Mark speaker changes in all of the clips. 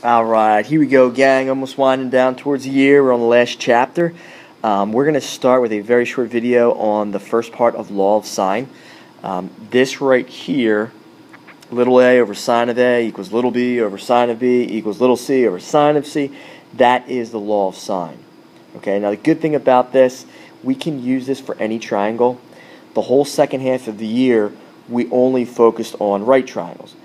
Speaker 1: Alright, here we go, gang. Almost winding down towards the year. We're on the last chapter. We're going to start with a very short video on the first part of law of sine. This right here, little a over sine of a equals little b over sine of b equals little c over sine of c. That is the law of sine. Okay, now the good thing about this, we can use this for any triangle. The whole second half of the year, we only focused on right triangles.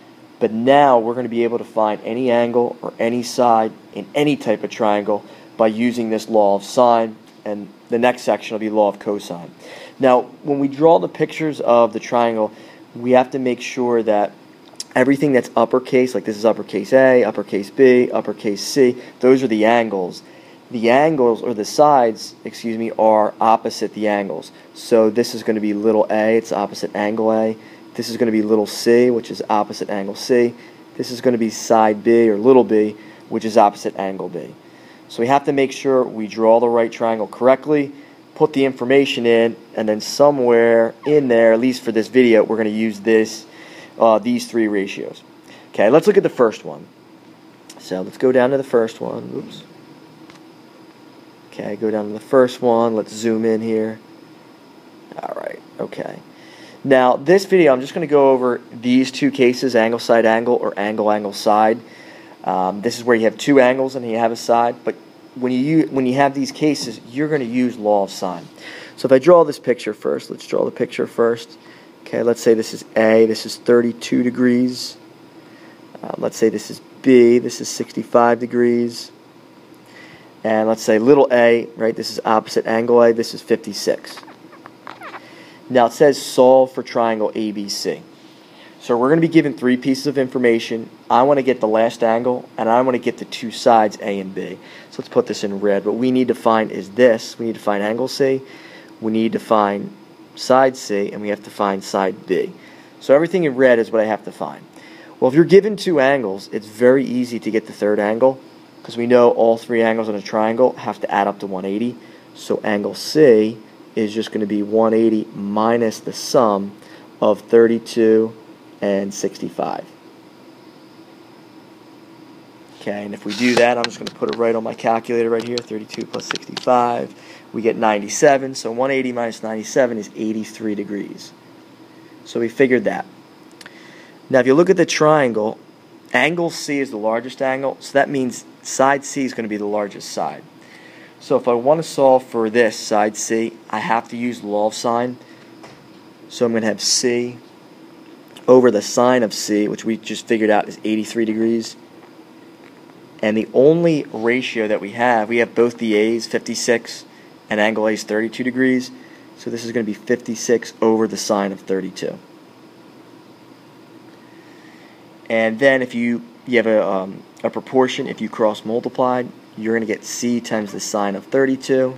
Speaker 1: But now we're going to be able to find any angle or any side in any type of triangle by using this law of sine, and the next section will be law of cosine. Now, when we draw the pictures of the triangle, we have to make sure that everything that's uppercase, like this is uppercase A, uppercase B, uppercase C, those are the angles. The angles, or the sides, excuse me, are opposite the angles. So this is going to be little a, it's opposite angle A. This is going to be little c, which is opposite angle C. This is going to be side B, or little b, which is opposite angle B. So we have to make sure we draw the right triangle correctly, put the information in, and then somewhere in there, at least for this video, we're going to use these three ratios. Okay, let's look at the first one. So let's go down to the first one. Oops. Okay, go down to the first one. Let's zoom in here. Alright, okay. Now, this video, I'm just going to go over these two cases, angle, side, angle, or angle, angle, side. This is where you have two angles and you have a side, but when you have these cases, you're going to use law of sine. So if I draw this picture first, let's draw the picture first. Okay, let's say this is A, this is 32 degrees. Let's say this is B, this is 65 degrees. And let's say little a, right, this is opposite angle A, this is 56. Now it says solve for triangle ABC. So we're going to be given three pieces of information. I want to get the last angle, and I want to get the two sides A and B. So let's put this in red. What we need to find is this. We need to find angle C, we need to find side C, and we have to find side B. So everything in red is what I have to find. Well, if you're given two angles, it's very easy to get the third angle, because we know all three angles in a triangle have to add up to 180. So angle C is just going to be 180 minus the sum of 32 and 65. Okay, and if we do that, I'm just going to put it right on my calculator right here, 32 plus 65. We get 97, so 180 minus 97 is 83 degrees. So we figured that. Now if you look at the triangle, angle C is the largest angle, so that means side C is going to be the largest side. So if I want to solve for this, side C, I have to use law of sine. So I'm going to have C over the sine of C, which we just figured out is 83 degrees. And the only ratio that we have both the A's, 56, and angle A is 32 degrees. So this is going to be 56 over the sine of 32. And then if you have a proportion, if you cross multiplied, you're going to get C times the sine of 32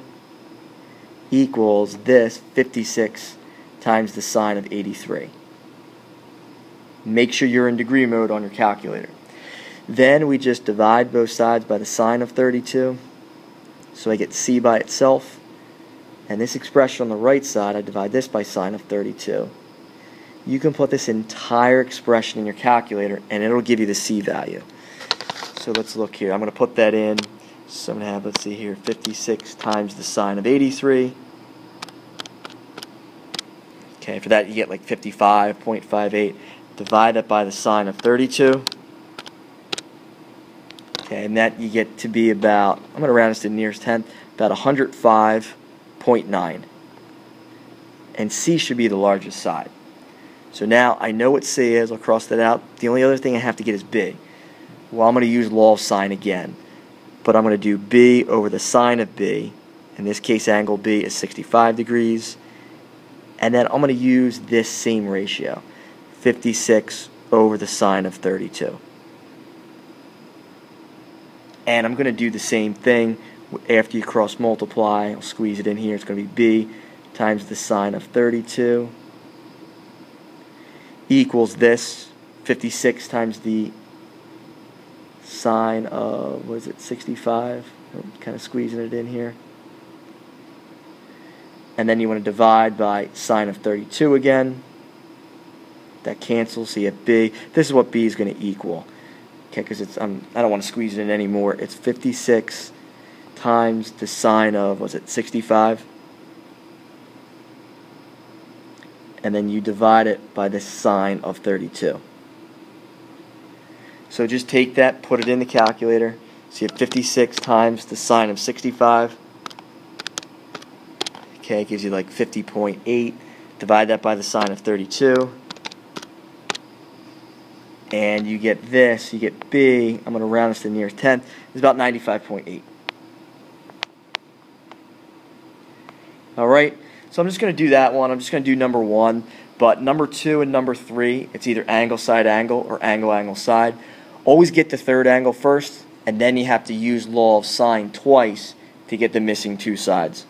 Speaker 1: equals this 56 times the sine of 83. Make sure you're in degree mode on your calculator. Then we just divide both sides by the sine of 32. So I get C by itself. And this expression on the right side, I divide this by sine of 32. You can put this entire expression in your calculator and it'll give you the C value. So let's look here. I'm going to put that in. So I'm going to have, let's see here, 56 times the sine of 83. Okay, for that you get like 55.58. Divide that by the sine of 32. Okay, and that you get to be about, I'm going to round this to the nearest tenth, about 105.9. And C should be the largest side. So now I know what C is. I'll cross that out. The only other thing I have to get is B. Well, I'm going to use law of sine again. But I'm going to do B over the sine of B. In this case, angle B is 65 degrees. And then I'm going to use this same ratio, 56 over the sine of 32. And I'm going to do the same thing after you cross multiply. I'll squeeze it in here. It's going to be B times the sine of 32 equals this, 56 times the sine of, what is it, 65? I'm kind of squeezing it in here. And then you want to divide by sine of 32 again. That cancels, so you have B. This is what B is going to equal. Okay, because I don't want to squeeze it in anymore. It's 56 times the sine of, was it 65? And then you divide it by the sine of 32. So just take that, put it in the calculator. So you have 56 times the sine of 65. Okay, it gives you like 50.8. Divide that by the sine of 32. And you get this, you get B, I'm going to round this to the nearest 10, it's about 95.8. Alright, so I'm just going to do that one. I'm just going to do number 1. But number 2 and number 3, it's either angle, side, angle, or angle, angle, side. Always get the third angle first, and then you have to use law of sine twice to get the missing two sides.